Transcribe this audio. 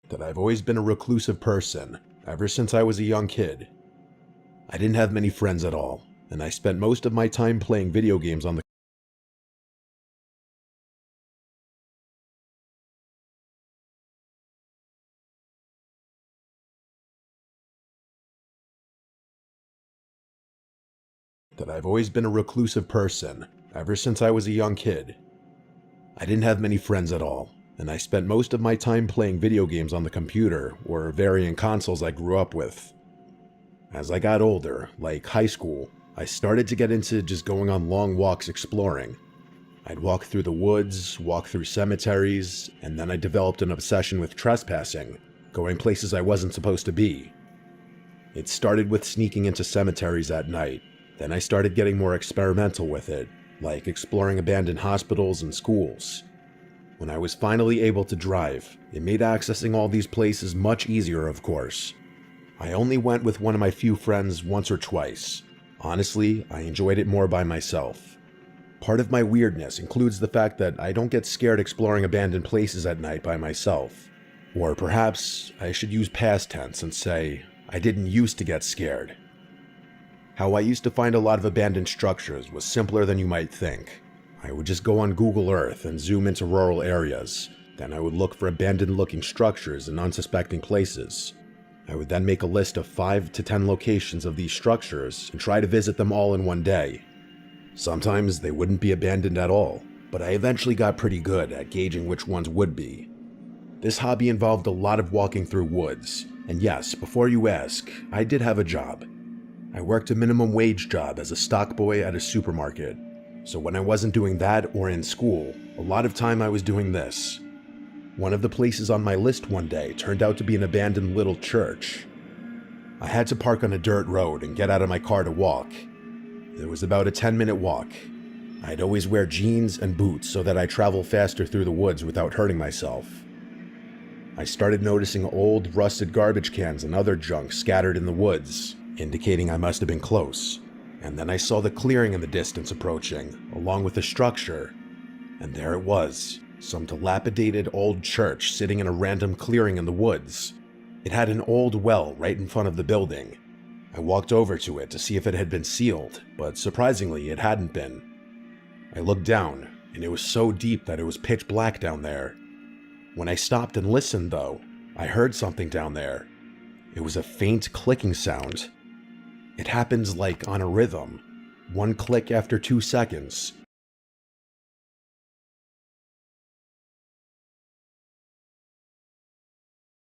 that I've always been a reclusive person, ever since I was a young kid. I didn't have many friends at all, and I spent most of my time playing video games on the that I've always been a reclusive person, ever since I was a young kid. I didn't have many friends at all, and I spent most of my time playing video games on the computer or varying consoles I grew up with. As I got older, like high school, I started to get into just going on long walks exploring. I'd walk through the woods, walk through cemeteries, and then I developed an obsession with trespassing, going places I wasn't supposed to be. It started with sneaking into cemeteries at night, then I started getting more experimental with it, like exploring abandoned hospitals and schools. When I was finally able to drive, it made accessing all these places much easier, of course. I only went with one of my few friends once or twice. Honestly, I enjoyed it more by myself. Part of my weirdness includes the fact that I don't get scared exploring abandoned places at night by myself. Or perhaps I should use past tense and say, I didn't used to get scared. How I used to find a lot of abandoned structures was simpler than you might think. I would just go on Google Earth and zoom into rural areas. Then I would look for abandoned-looking structures in unsuspecting places. I would then make a list of 5 to 10 locations of these structures and try to visit them all in one day. Sometimes they wouldn't be abandoned at all, but I eventually got pretty good at gauging which ones would be. This hobby involved a lot of walking through woods, and yes, before you ask, I did have a job. I worked a minimum wage job as a stock boy at a supermarket, so when I wasn't doing that or in school, a lot of time I was doing this. One of the places on my list one day turned out to be an abandoned little church. I had to park on a dirt road and get out of my car to walk. It was about a 10-minute walk. I'd always wear jeans and boots so that I travel faster through the woods without hurting myself. I started noticing old, rusted garbage cans and other junk scattered in the woods, indicating I must have been close. And then I saw the clearing in the distance approaching, along with the structure. And there it was, some dilapidated old church sitting in a random clearing in the woods. It had an old well right in front of the building. I walked over to it to see if it had been sealed, but surprisingly it hadn't been. I looked down, and it was so deep that it was pitch black down there. When I stopped and listened though, I heard something down there. It was a faint clicking sound. It happens like on a rhythm, one click after 2 seconds,